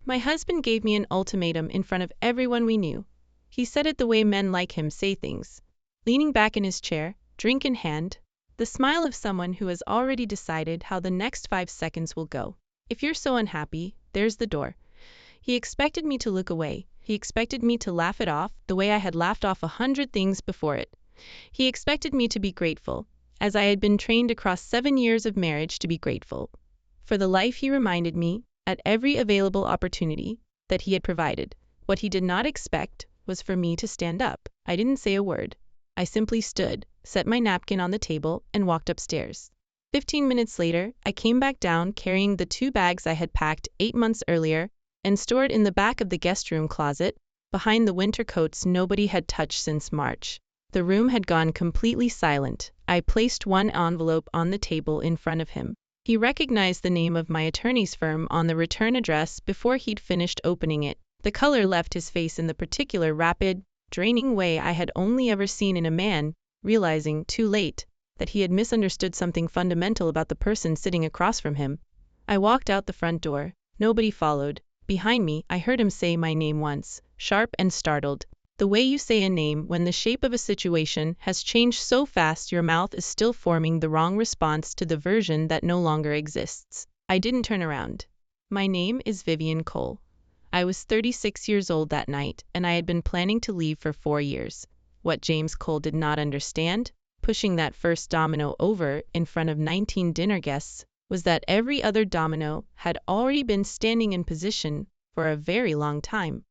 My husband gave me an ultimatum in front of everyone we knew. He said it the way men like him say things, leaning back in his chair, drink in hand, the smile of someone who has already decided how the next 5 seconds will go. If you're so unhappy, there's the door. He expected me to look away. He expected me to laugh it off the way I had laughed off 100 things before it. He expected me to be grateful, as I had been trained across 7 years of marriage to be grateful, for the life he reminded me, at every available opportunity, that he had provided. What he did not expect was for me to stand up. I didn't say a word. I simply stood, set my napkin on the table, and walked upstairs. 15 minutes later, I came back down carrying the 2 bags I had packed 8 months earlier and stored in the back of the guest room closet, behind the winter coats nobody had touched since March. The room had gone completely silent. I placed one envelope on the table in front of him. He recognized the name of my attorney's firm on the return address before he'd finished opening it. The color left his face in the particular rapid, draining way I had only ever seen in a man, realizing, too late, that he had misunderstood something fundamental about the person sitting across from him. I walked out the front door. Nobody followed. Behind me, I heard him say my name once, sharp and startled. The way you say a name when the shape of a situation has changed so fast your mouth is still forming the wrong response to the version that no longer exists. I didn't turn around. My name is Vivian Cole. I was 36 years old that night, and I had been planning to leave for 4 years. What James Cole did not understand, pushing that first domino over in front of 19 dinner guests, was that every other domino had already been standing in position for a very long time.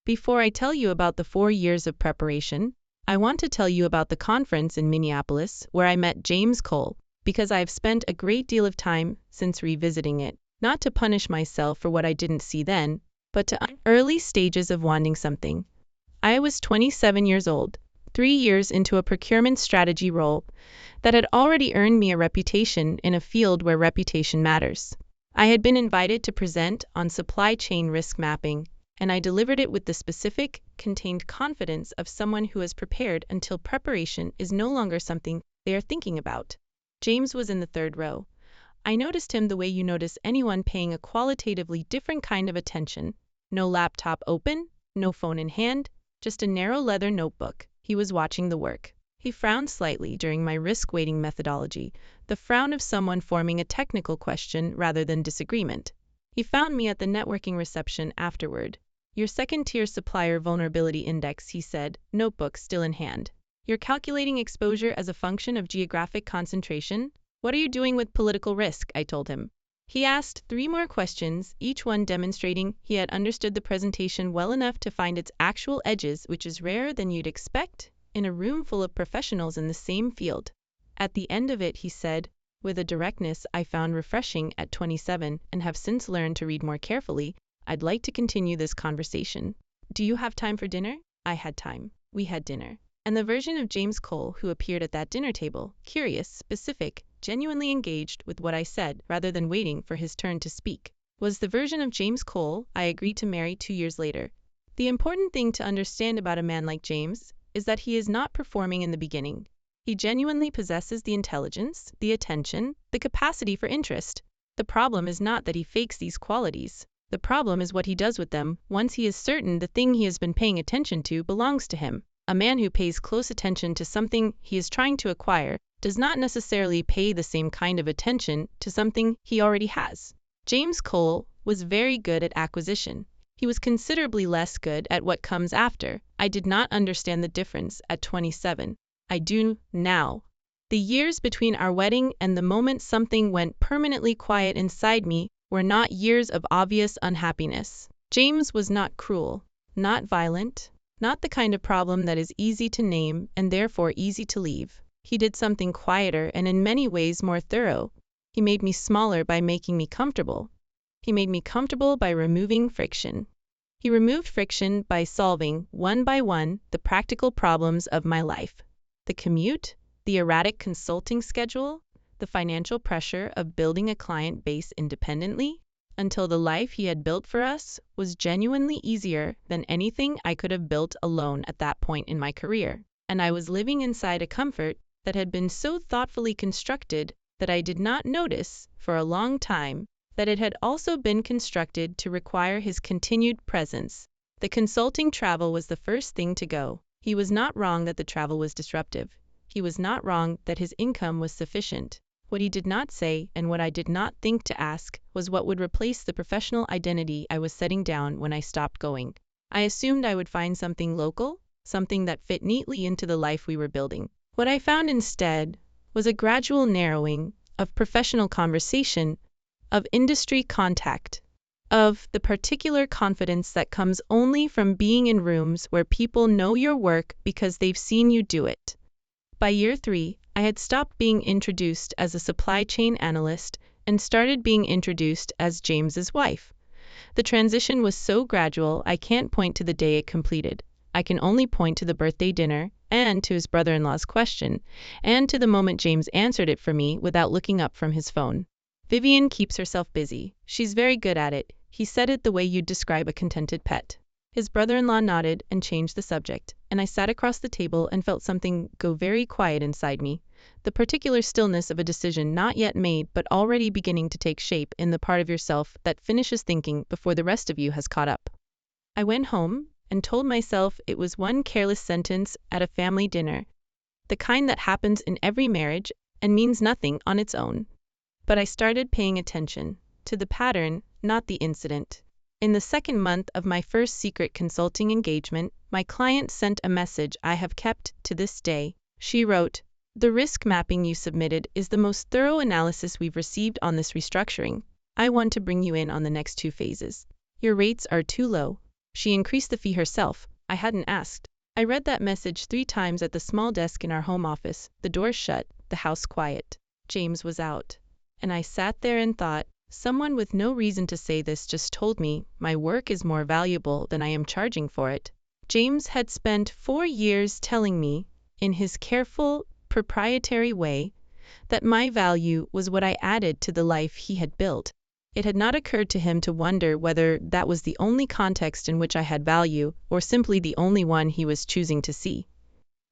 Before I tell you about the 4 years of preparation, I want to tell you about the conference in Minneapolis where I met James Cole, because I have spent a great deal of time since revisiting it, not to punish myself for what I didn't see then, but to early stages of wanting something. I was 27 years old, 3 years into a procurement strategy role that had already earned me a reputation in a field where reputation matters. I had been invited to present on supply chain risk mapping, and I delivered it with the specific, contained confidence of someone who is prepared until preparation is no longer something they are thinking about. James was in the 3rd row. I noticed him the way you notice anyone paying a qualitatively different kind of attention. No laptop open, no phone in hand, just a narrow leather notebook. He was watching the work. He frowned slightly during my risk-weighting methodology, the frown of someone forming a technical question rather than disagreement. He found me at the networking reception afterward. Your second-tier supplier vulnerability index, he said, notebook still in hand. You're calculating exposure as a function of geographic concentration? What are you doing with political risk? I told him. He asked 3 more questions, each one demonstrating he had understood the presentation well enough to find its actual edges, which is rarer than you'd expect in a room full of professionals in the same field. At the end of it, he said, with a directness I found refreshing at 27 and have since learned to read more carefully, I'd like to continue this conversation. Do you have time for dinner? I had time. We had dinner. And the version of James Cole who appeared at that dinner table, curious, specific, genuinely engaged with what I said rather than waiting for his turn to speak, was the version of James Cole I agreed to marry 2 years later. The important thing to understand about a man like James is that he is not performing in the beginning. He genuinely possesses the intelligence, the attention, the capacity for interest. The problem is not that he fakes these qualities. The problem is what he does with them once he is certain the thing he has been paying attention to belongs to him. A man who pays close attention to something he is trying to acquire does not necessarily pay the same kind of attention to something he already has. James Cole was very good at acquisition. He was considerably less good at what comes after. I did not understand the difference at 27. I do now. The years between our wedding and the moment something went permanently quiet inside me were not years of obvious unhappiness. James was not cruel, not violent, not the kind of problem that is easy to name and therefore easy to leave. He did something quieter and in many ways more thorough. He made me smaller by making me comfortable. He made me comfortable by removing friction. He removed friction by solving, one by one, the practical problems of my life. The commute, the erratic consulting schedule, the financial pressure of building a client base independently, until the life he had built for us was genuinely easier than anything I could have built alone at that point in my career. And I was living inside a comfort that had been so thoughtfully constructed that I did not notice, for a long time, that it had also been constructed to require his continued presence. The consulting travel was the first thing to go. He was not wrong that the travel was disruptive. He was not wrong that his income was sufficient. What he did not say, and what I did not think to ask, was what would replace the professional identity I was setting down when I stopped going. I assumed I would find something local, something that fit neatly into the life we were building. What I found instead was a gradual narrowing of professional conversation, of industry contact, of the particular confidence that comes only from being in rooms where people know your work because they've seen you do it. By year 3, I had stopped being introduced as a supply chain analyst and started being introduced as James's wife. The transition was so gradual I can't point to the day it completed. I can only point to the birthday dinner, and to his brother-in-law's question, and to the moment James answered it for me without looking up from his phone. Vivian keeps herself busy. She's very good at it. He said it the way you'd describe a contented pet. His brother-in-law nodded and changed the subject, and I sat across the table and felt something go very quiet inside me. The particular stillness of a decision not yet made but already beginning to take shape in the part of yourself that finishes thinking before the rest of you has caught up. I went home and told myself it was one careless sentence at a family dinner, the kind that happens in every marriage and means nothing on its own. But I started paying attention to the pattern, not the incident. In the second month of my first secret consulting engagement, my client sent a message I have kept to this day. She wrote, "The risk mapping you submitted is the most thorough analysis we've received on this restructuring. I want to bring you in on the next 2 phases. Your rates are too low." She increased the fee herself. I hadn't asked. I read that message 3 times at the small desk in our home office, the door shut, the house quiet. James was out. And I sat there and thought, someone with no reason to say this just told me my work is more valuable than I am charging for it. James had spent 4 years telling me, in his careful, proprietary way, that my value was what I added to the life he had built. It had not occurred to him to wonder whether that was the only context in which I had value, or simply the only one he was choosing to see.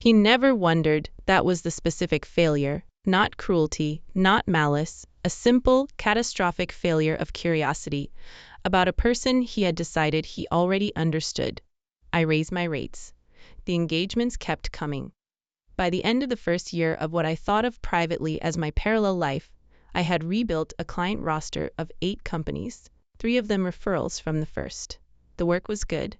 He never wondered that was the specific failure, not cruelty, not malice, a simple, catastrophic failure of curiosity about a person he had decided he already understood. I raised my rates. The engagements kept coming. By the end of the first year of what I thought of privately as my parallel life, I had rebuilt a client roster of 8 companies, 3 of them referrals from the first. The work was good.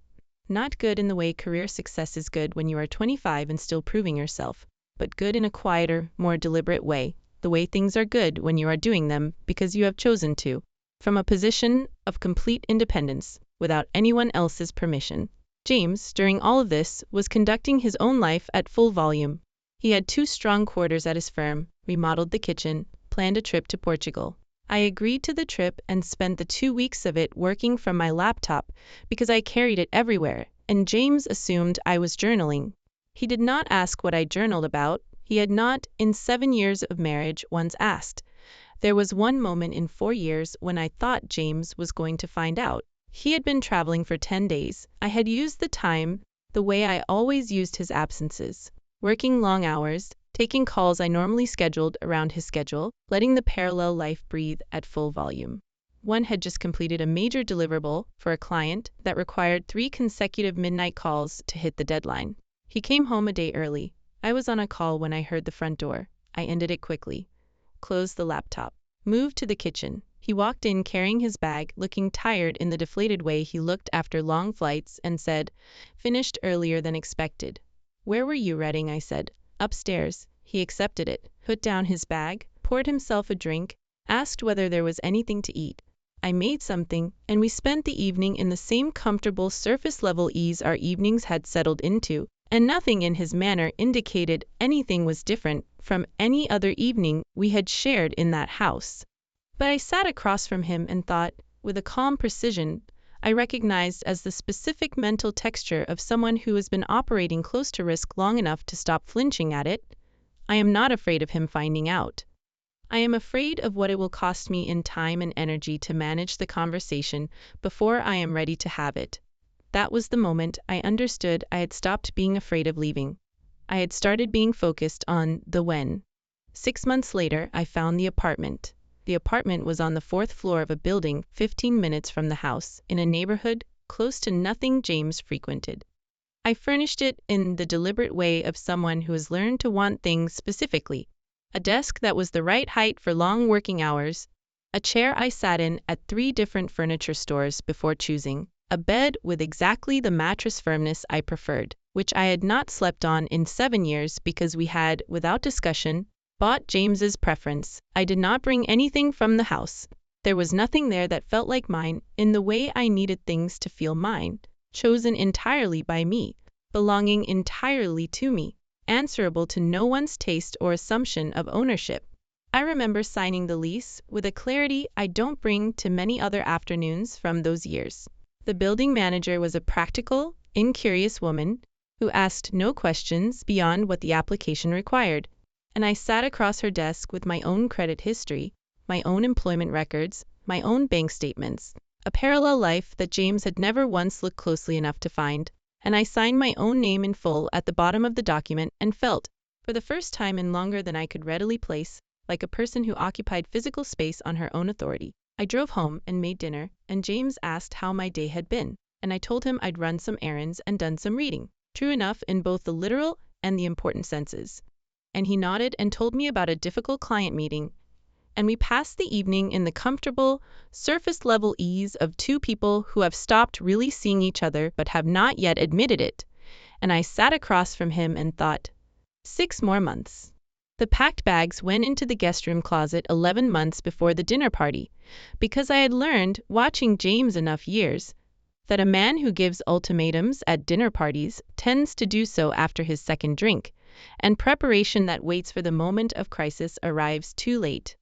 Not good in the way career success is good when you are 25 and still proving yourself, but good in a quieter, more deliberate way, the way things are good when you are doing them because you have chosen to, from a position of complete independence, without anyone else's permission. James, during all of this, was conducting his own life at full volume. He had 2 strong quarters at his firm, remodeled the kitchen, planned a trip to Portugal. I agreed to the trip and spent the 2 weeks of it working from my laptop because I carried it everywhere, and James assumed I was journaling. He did not ask what I journaled about. He had not, in 7 years of marriage, once asked. There was one moment in 4 years when I thought James was going to find out. He had been traveling for 10 days. I had used the time the way I always used his absences, working long hours, taking calls I normally scheduled around his schedule, letting the parallel life breathe at full volume. One had just completed a major deliverable for a client that required 3 consecutive midnight calls to hit the deadline. He came home a day early. I was on a call when I heard the front door. I ended it quickly, closed the laptop, moved to the kitchen. He walked in carrying his bag, looking tired in the deflated way he looked after long flights, and said, "Finished earlier than expected." "Where were you reading?" I said. "Upstairs." He accepted it, put down his bag, poured himself a drink, asked whether there was anything to eat. I made something, and we spent the evening in the same comfortable surface-level ease our evenings had settled into, and nothing in his manner indicated anything was different from any other evening we had shared in that house. But I sat across from him and thought, with a calm precision I recognized as the specific mental texture of someone who has been operating close to risk long enough to stop flinching at it, I am not afraid of him finding out. I am afraid of what it will cost me in time and energy to manage the conversation before I am ready to have it. That was the moment I understood I had stopped being afraid of leaving. I had started being focused on the when. 6 months later, I found the apartment. The apartment was on the fourth floor of a building 15 minutes from the house, in a neighborhood close to nothing James frequented. I furnished it in the deliberate way of someone who has learned to want things specifically: a desk that was the right height for long working hours, a chair I sat in at 3 different furniture stores before choosing, a bed with exactly the mattress firmness I preferred, which I had not slept on in 7 years because we had, without discussion, bought James's preference. I did not bring anything from the house. There was nothing there that felt like mine in the way I needed things to feel mine, chosen entirely by me, belonging entirely to me, answerable to no one's taste or assumption of ownership. I remember signing the lease with a clarity I don't bring to many other afternoons from those years. The building manager was a practical, incurious woman who asked no questions beyond what the application required, and I sat across her desk with my own credit history, my own employment records, my own bank statements, a parallel life that James had never once looked closely enough to find, and I signed my own name in full at the bottom of the document and felt, for the first time in longer than I could readily place, like a person who occupied physical space on her own authority. I drove home and made dinner, and James asked how my day had been, and I told him I'd run some errands and done some reading, true enough in both the literal and the important senses. And he nodded and told me about a difficult client meeting, and we passed the evening in the comfortable, surface-level ease of two people who have stopped really seeing each other but have not yet admitted it. And I sat across from him and thought, 6 more months. The packed bags went into the guest room closet 11 months before the dinner party, because I had learned, watching James enough years, that a man who gives ultimatums at dinner parties tends to do so after his second drink, and preparation that waits for the moment of crisis arrives too late.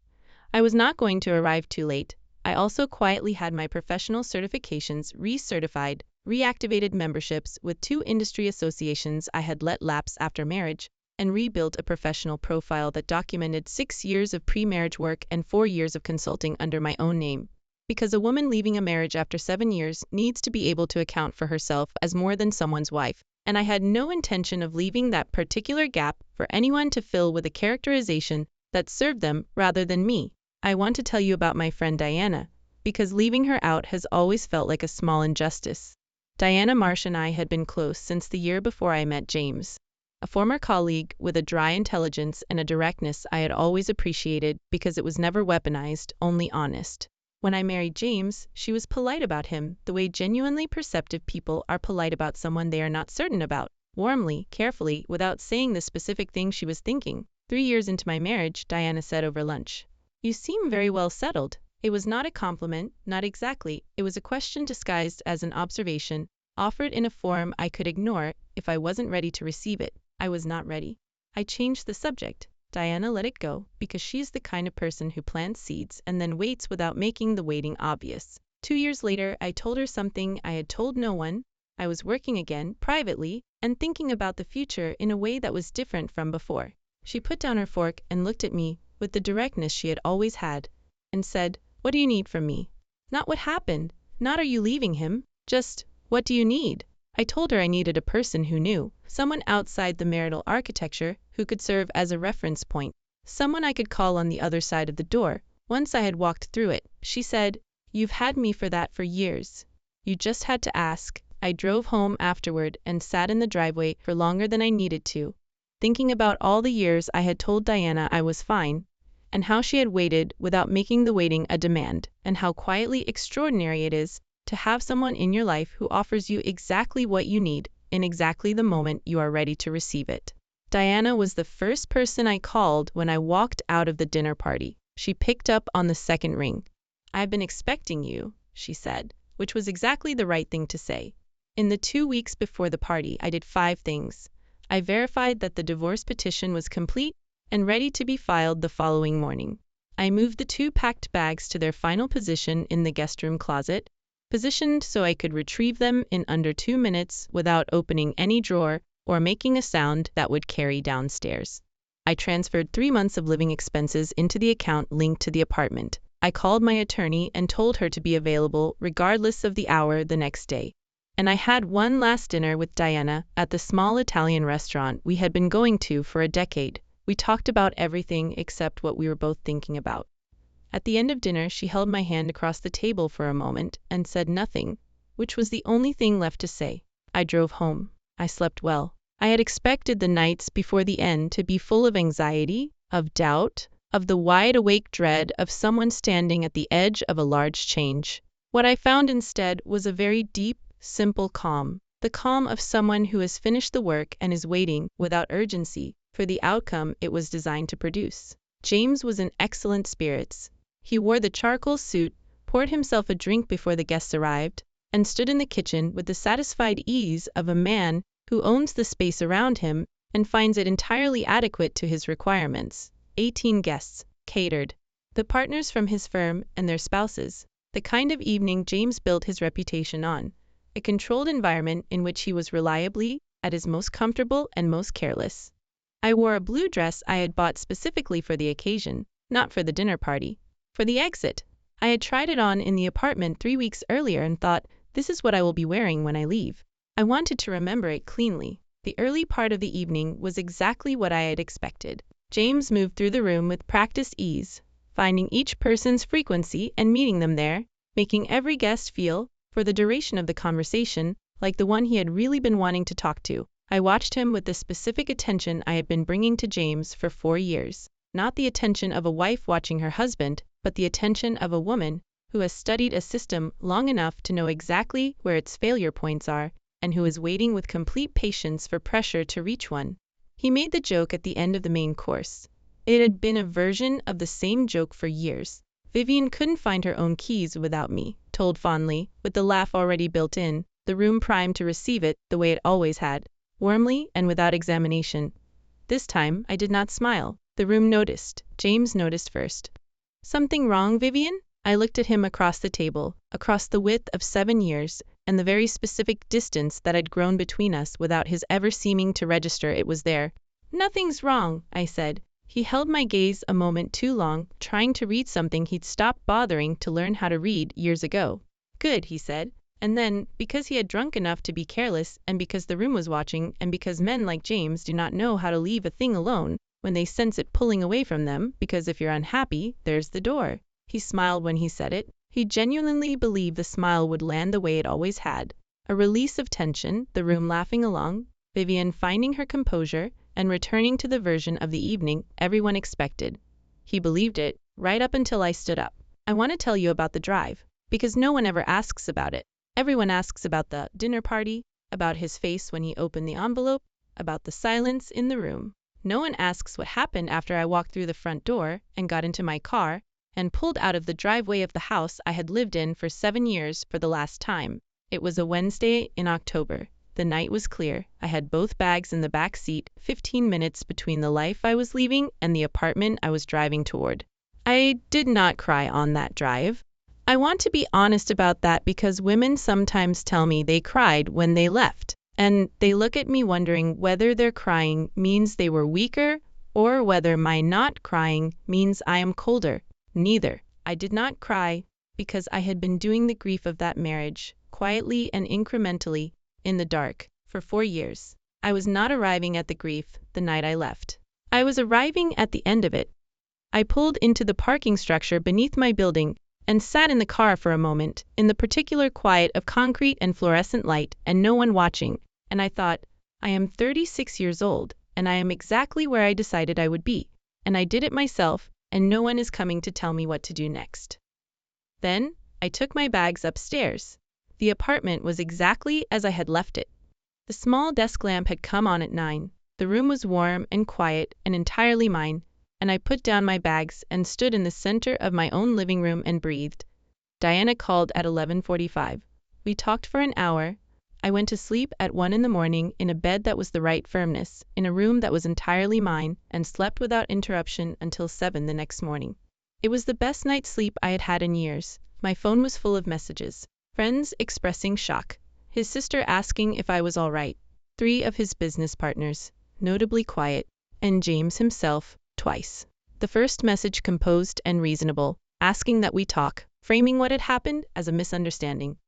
I was not going to arrive too late. I also quietly had my professional certifications recertified, reactivated memberships with 2 industry associations I had let lapse after marriage, and rebuilt a professional profile that documented 6 years of pre-marriage work and 4 years of consulting under my own name. Because a woman leaving a marriage after 7 years needs to be able to account for herself as more than someone's wife, and I had no intention of leaving that particular gap for anyone to fill with a characterization that served them rather than me. I want to tell you about my friend Diana, because leaving her out has always felt like a small injustice. Diana Marsh and I had been close since the year before I met James. A former colleague with a dry intelligence and a directness I had always appreciated because it was never weaponized, only honest. When I married James, she was polite about him, the way genuinely perceptive people are polite about someone they are not certain about, warmly, carefully, without saying the specific thing she was thinking. 3 years into my marriage, Diana said over lunch, "You seem very well settled." It was not a compliment, not exactly. It was a question disguised as an observation, offered in a form I could ignore if I wasn't ready to receive it. I was not ready. I changed the subject. Diana let it go, because she's the kind of person who plants seeds and then waits without making the waiting obvious. 2 years later, I told her something I had told no one. I was working again, privately, and thinking about the future in a way that was different from before. She put down her fork and looked at me with the directness she had always had, and said, "What do you need from me?" Not what happened, not are you leaving him, just, what do you need? I told her I needed a person who knew, someone outside the marital architecture who could serve as a reference point, someone I could call on the other side of the door, once I had walked through it. She said, "You've had me for that for years. You just had to ask." I drove home afterward and sat in the driveway for longer than I needed to, thinking about all the years I had told Diana I was fine, and how she had waited without making the waiting a demand, and how quietly extraordinary it is to have someone in your life who offers you exactly what you need in exactly the moment you are ready to receive it. Diana was the first person I called when I walked out of the dinner party. She picked up on the second ring. "I've been expecting you," she said, which was exactly the right thing to say. In the 2 weeks before the party, I did 5 things. I verified that the divorce petition was complete and ready to be filed the following morning. I moved the 2 packed bags to their final position in the guest room closet, positioned so I could retrieve them in under 2 minutes without opening any drawer or making a sound that would carry downstairs. I transferred 3 months of living expenses into the account linked to the apartment. I called my attorney and told her to be available regardless of the hour the next day. And I had one last dinner with Diana at the small Italian restaurant we had been going to for a decade. We talked about everything except what we were both thinking about. At the end of dinner, she held my hand across the table for a moment and said nothing, which was the only thing left to say. I drove home. I slept well. I had expected the nights before the end to be full of anxiety, of doubt, of the wide-awake dread of someone standing at the edge of a large change. What I found instead was a very deep, simple calm, the calm of someone who has finished the work and is waiting, without urgency, for the outcome it was designed to produce. James was in excellent spirits. He wore the charcoal suit, poured himself a drink before the guests arrived, and stood in the kitchen with the satisfied ease of a man who owns the space around him and finds it entirely adequate to his requirements. 18 guests, catered. The partners from his firm and their spouses. The kind of evening James built his reputation on. A controlled environment in which he was reliably at his most comfortable and most careless. I wore a blue dress I had bought specifically for the occasion, not for the dinner party. For the exit, I had tried it on in the apartment 3 weeks earlier and thought, this is what I will be wearing when I leave. I wanted to remember it cleanly. The early part of the evening was exactly what I had expected. James moved through the room with practiced ease, finding each person's frequency and meeting them there, making every guest feel, for the duration of the conversation, like the one he had really been wanting to talk to. I watched him with the specific attention I had been bringing to James for 4 years. Not the attention of a wife watching her husband, but the attention of a woman who has studied a system long enough to know exactly where its failure points are, and who is waiting with complete patience for pressure to reach one. He made the joke at the end of the main course. It had been a version of the same joke for years. Vivian couldn't find her own keys without me, told fondly, with the laugh already built in, the room primed to receive it the way it always had, warmly and without examination. This time, I did not smile. The room noticed. James noticed first. Something wrong, Vivian? I looked at him across the table, across the width of 7 years, and the very specific distance that had grown between us without his ever seeming to register it was there. Nothing's wrong, I said. He held my gaze a moment too long, trying to read something he'd stopped bothering to learn how to read years ago. Good, he said. And then, because he had drunk enough to be careless, and because the room was watching, and because men like James do not know how to leave a thing alone when they sense it pulling away from them, because if you're unhappy, there's the door. He smiled when he said it. He genuinely believed the smile would land the way it always had. A release of tension, the room laughing along, Vivian finding her composure, and returning to the version of the evening everyone expected. He believed it, right up until I stood up. I want to tell you about the drive, because no one ever asks about it. Everyone asks about the dinner party, about his face when he opened the envelope, about the silence in the room. No one asks what happened after I walked through the front door and got into my car and pulled out of the driveway of the house I had lived in for 7 years for the last time. It was a Wednesday in October. The night was clear. I had both bags in the back seat, 15 minutes between the life I was leaving and the apartment I was driving toward. I did not cry on that drive. I want to be honest about that because women sometimes tell me they cried when they left, and they look at me wondering whether their crying means they were weaker or whether my not crying means I am colder. Neither. I did not cry because I had been doing the grief of that marriage, quietly and incrementally, in the dark, for 4 years. I was not arriving at the grief the night I left. I was arriving at the end of it. I pulled into the parking structure beneath my building and sat in the car for a moment, in the particular quiet of concrete and fluorescent light and no one watching, and I thought, I am 36 years old, and I am exactly where I decided I would be, and I did it myself, and no one is coming to tell me what to do next. Then, I took my bags upstairs. The apartment was exactly as I had left it. The small desk lamp had come on at 9. The room was warm and quiet and entirely mine, and I put down my bags and stood in the center of my own living room and breathed. Diana called at 11:45. We talked for an hour. I went to sleep at 1 in the morning in a bed that was the right firmness, in a room that was entirely mine, and slept without interruption until 7 the next morning. It was the best night's sleep I had had in years. My phone was full of messages. Friends expressing shock. His sister asking if I was all right. 3 of his business partners, notably quiet, and James himself, twice. The first message composed and reasonable, asking that we talk, framing what had happened as a misunderstanding.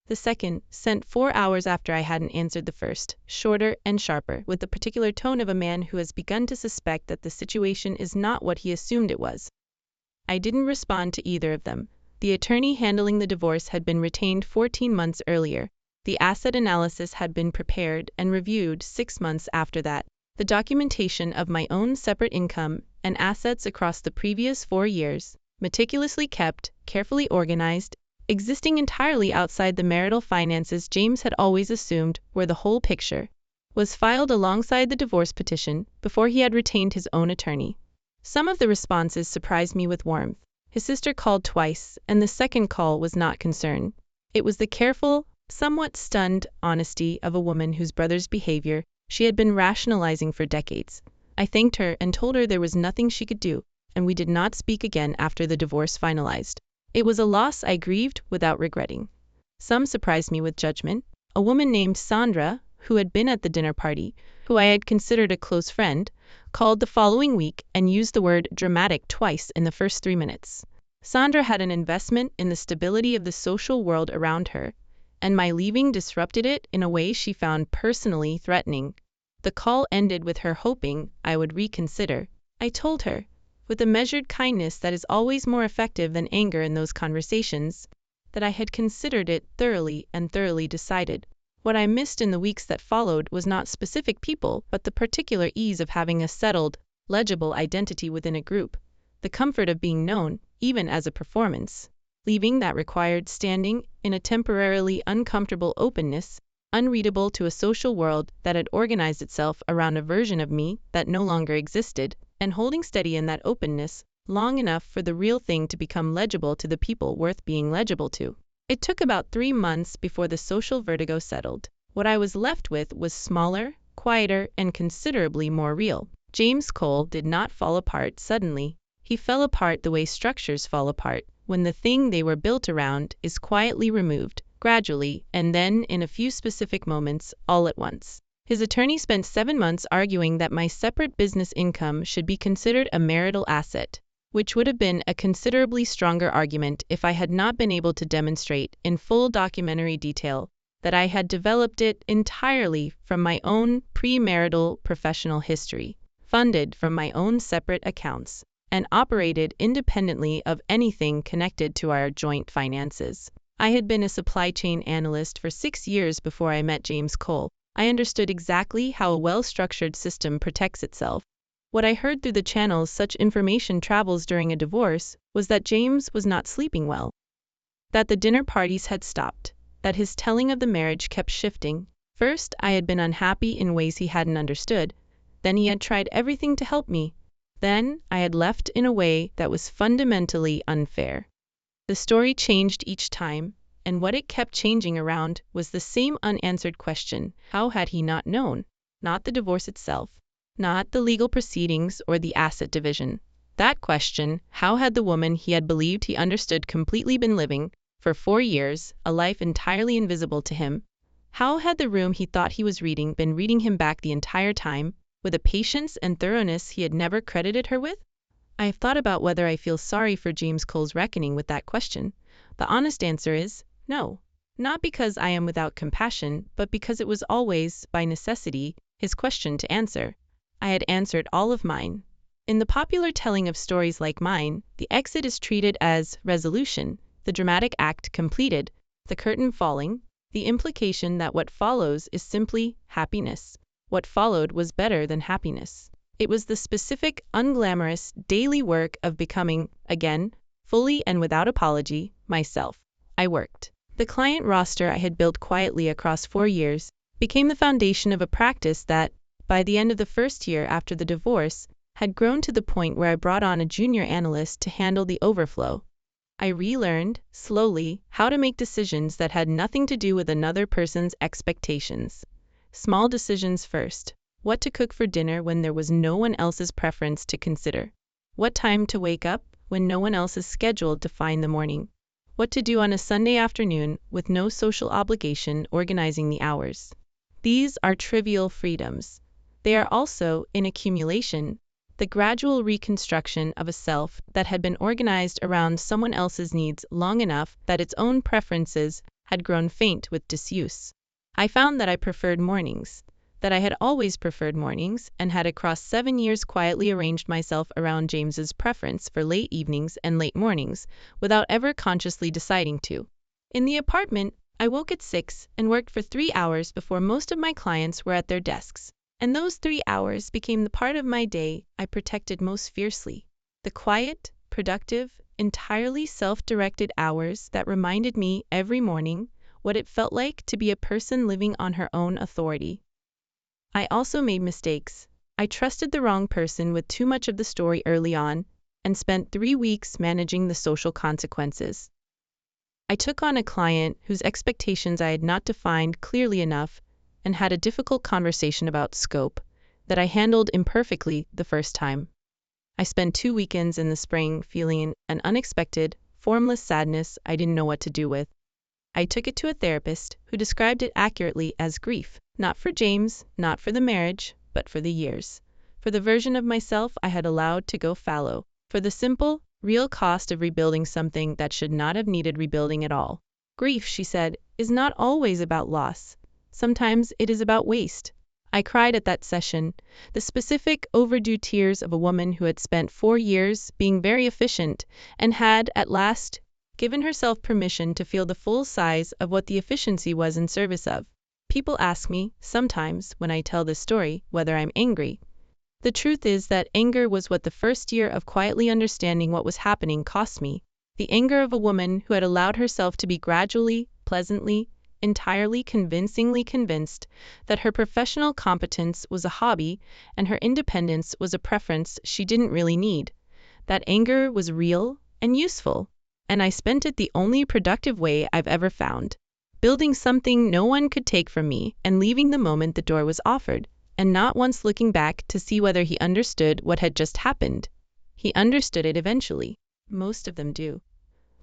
The second, sent 4 hours after I hadn't answered the first, shorter and sharper, with the particular tone of a man who has begun to suspect that the situation is not what he assumed it was. I didn't respond to either of them. The attorney handling the divorce had been retained 14 months earlier. The asset analysis had been prepared and reviewed 6 months after that. The documentation of my own separate income and assets across the previous 4 years, meticulously kept, carefully organized, existing entirely outside the marital finances James had always assumed were the whole picture, was filed alongside the divorce petition before he had retained his own attorney. Some of the responses surprised me with warmth. His sister called twice, and the second call was not concern. It was the careful, somewhat stunned honesty of a woman whose brother's behavior she had been rationalizing for decades. I thanked her and told her there was nothing she could do, and we did not speak again after the divorce finalized. It was a loss I grieved without regretting. Some surprised me with judgment. A woman named Sandra, who had been at the dinner party, who I had considered a close friend, called the following week and used the word dramatic twice in the first 3 minutes. Sandra had an investment in the stability of the social world around her, and my leaving disrupted it in a way she found personally threatening. The call ended with her hoping I would reconsider. I told her, with a measured kindness that is always more effective than anger in those conversations, that I had considered it thoroughly and thoroughly decided. What I missed in the weeks that followed was not specific people, but the particular ease of having a settled, legible identity within a group, the comfort of being known, even as a performance. Leaving that required standing in a temporarily uncomfortable openness, unreadable to a social world that had organized itself around a version of me that no longer existed, and holding steady in that openness long enough for the real thing to become legible to the people worth being legible to. It took about 3 months before the social vertigo settled. What I was left with was smaller, quieter, and considerably more real. James Cole did not fall apart suddenly. He fell apart the way structures fall apart, when the thing they were built around is quietly removed, gradually, and then in a few specific moments, all at once. His attorney spent 7 months arguing that my separate business income should be considered a marital asset, which would have been a considerably stronger argument if I had not been able to demonstrate in full documentary detail that I had developed it entirely from my own premarital professional history, funded from my own separate accounts, and operated independently of anything connected to our joint finances. I had been a supply chain analyst for 6 years before I met James Cole. I understood exactly how a well-structured system protects itself. What I heard through the channels such information travels during a divorce was that James was not sleeping well, that the dinner parties had stopped, that his telling of the marriage kept shifting. First, I had been unhappy in ways he hadn't understood. Then he had tried everything to help me. Then I had left in a way that was fundamentally unfair. The story changed each time, and what it kept changing around was the same unanswered question. How had he not known? Not the divorce itself, not the legal proceedings or the asset division. That question, how had the woman he had believed he understood completely been living, for 4 years, a life entirely invisible to him? How had the room he thought he was reading been reading him back the entire time, with a patience and thoroughness he had never credited her with? I have thought about whether I feel sorry for James Cole's reckoning with that question. The honest answer is no. Not because I am without compassion, but because it was always, by necessity, his question to answer. I had answered all of mine. In the popular telling of stories like mine, the exit is treated as resolution, the dramatic act completed, the curtain falling, the implication that what follows is simply happiness. What followed was better than happiness. It was the specific, unglamorous, daily work of becoming, again, fully and without apology, myself. I worked. The client roster I had built quietly across 4 years became the foundation of a practice that, by the end of the first year after the divorce, had grown to the point where I brought on a junior analyst to handle the overflow. I relearned, slowly, how to make decisions that had nothing to do with another person's expectations. Small decisions first. What to cook for dinner when there was no one else's preference to consider. What time to wake up when no one else is scheduled to find the morning. What to do on a Sunday afternoon with no social obligation organizing the hours. These are trivial freedoms. They are also, in accumulation, the gradual reconstruction of a self that had been organized around someone else's needs long enough that its own preferences had grown faint with disuse. I found that I preferred mornings. that I had always preferred mornings and had across 7 years quietly arranged myself around James's preference for late evenings and late mornings without ever consciously deciding to. In the apartment, I woke at 6 and worked for 3 hours before most of my clients were at their desks. And those 3 hours became the part of my day I protected most fiercely. The quiet, productive, entirely self-directed hours that reminded me every morning what it felt like to be a person living on her own authority. I also made mistakes. I trusted the wrong person with too much of the story early on and spent 3 weeks managing the social consequences. I took on a client whose expectations I had not defined clearly enough and had a difficult conversation about scope that I handled imperfectly the first time. I spent 2 weekends in the spring feeling an unexpected, formless sadness I didn't know what to do with. I took it to a therapist who described it accurately as grief, not for James, not for the marriage, but for the years, for the version of myself I had allowed to go fallow, for the simple, real cost of rebuilding something that should not have needed rebuilding at all. Grief, she said, is not always about loss. Sometimes it is about waste. I cried at that session, the specific, overdue tears of a woman who had spent 4 years being very efficient and had, at last, given herself permission to feel the full size of what the efficiency was in service of. People ask me, sometimes, when I tell this story, whether I'm angry. The truth is that anger was what the first year of quietly understanding what was happening cost me. The anger of a woman who had allowed herself to be gradually, pleasantly, entirely convincingly convinced that her professional competence was a hobby and her independence was a preference she didn't really need. That anger was real and useful, and I spent it the only productive way I've ever found, building something no one could take from me and leaving the moment the door was offered, and not once looking back to see whether he understood what had just happened. He understood it eventually. Most of them do.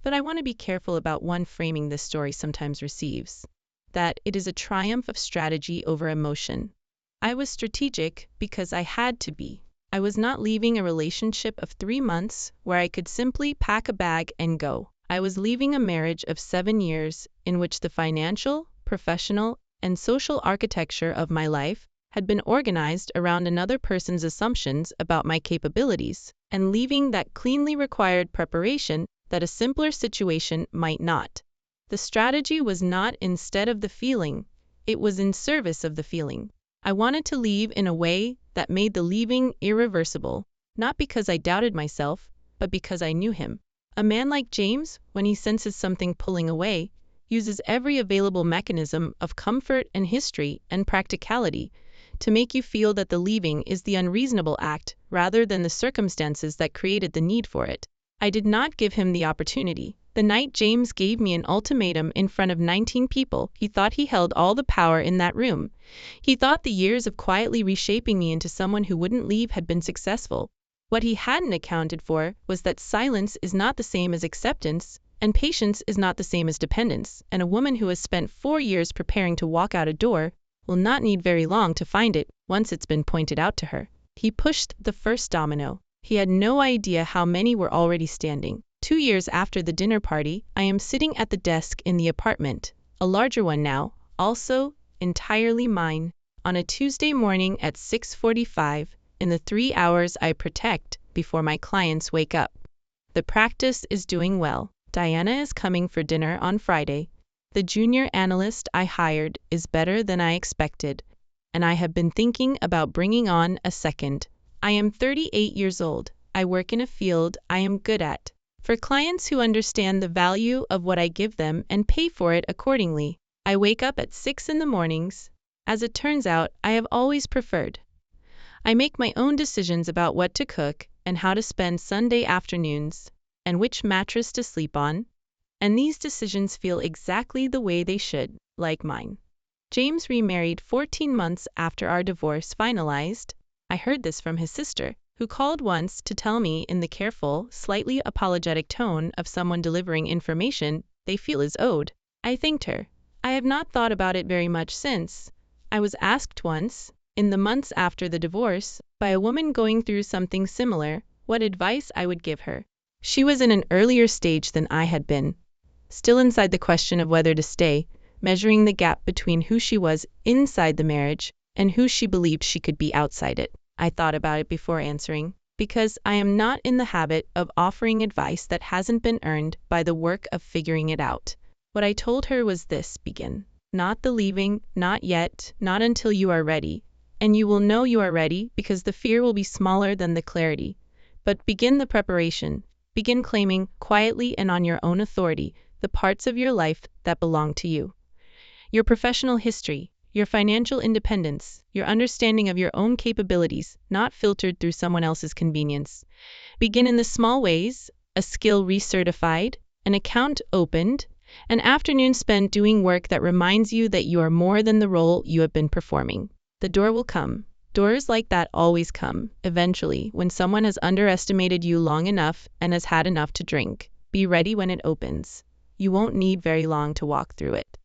But I want to be careful about one framing this story sometimes receives, that it is a triumph of strategy over emotion. I was strategic because I had to be. I was not leaving a relationship of 3 months where I could simply pack a bag and go. I was leaving a marriage of 7 years in which the financial, professional, and social architecture of my life had been organized around another person's assumptions about my capabilities, and leaving that cleanly required preparation that a simpler situation might not. The strategy was not instead of the feeling, it was in service of the feeling. I wanted to leave in a way that made the leaving irreversible, not because I doubted myself, but because I knew him. A man like James, when he senses something pulling away, uses every available mechanism of comfort and history and practicality to make you feel that the leaving is the unreasonable act rather than the circumstances that created the need for it. I did not give him the opportunity. The night James gave me an ultimatum in front of 19 people, he thought he held all the power in that room. He thought the years of quietly reshaping me into someone who wouldn't leave had been successful. What he hadn't accounted for was that silence is not the same as acceptance, and patience is not the same as dependence, and a woman who has spent 4 years preparing to walk out a door will not need very long to find it once it's been pointed out to her. He pushed the first domino. He had no idea how many were already standing. 2 years after the dinner party, I am sitting at the desk in the apartment, a larger one now, also entirely mine, on a Tuesday morning at 6:45, in the 3 hours I protect before my clients wake up. The practice is doing well. Diana is coming for dinner on Friday. The junior analyst I hired is better than I expected, and I have been thinking about bringing on a second. I am 38 years old. I work in a field I am good at. For clients who understand the value of what I give them and pay for it accordingly, I wake up at 6 in the mornings. As it turns out, I have always preferred. I make my own decisions about what to cook and how to spend Sunday afternoons, and which mattress to sleep on, and these decisions feel exactly the way they should, like mine. James remarried 14 months after our divorce finalized. I heard this from his sister, who called once to tell me in the careful, slightly apologetic tone of someone delivering information they feel is owed. I thanked her. I have not thought about it very much since. I was asked once, in the months after the divorce, by a woman going through something similar, what advice I would give her. She was in an earlier stage than I had been, still inside the question of whether to stay, measuring the gap between who she was inside the marriage and who she believed she could be outside it. I thought about it before answering, because I am not in the habit of offering advice that hasn't been earned by the work of figuring it out. What I told her was this: begin. Not the leaving, not yet, not until you are ready. And you will know you are ready because the fear will be smaller than the clarity. But begin the preparation. Begin claiming, quietly and on your own authority, the parts of your life that belong to you. Your professional history, your financial independence, your understanding of your own capabilities, not filtered through someone else's convenience. Begin in the small ways: a skill recertified, an account opened, an afternoon spent doing work that reminds you that you are more than the role you have been performing. The door will come. Doors like that always come, eventually, when someone has underestimated you long enough and has had enough to drink. Be ready when it opens. You won't need very long to walk through it.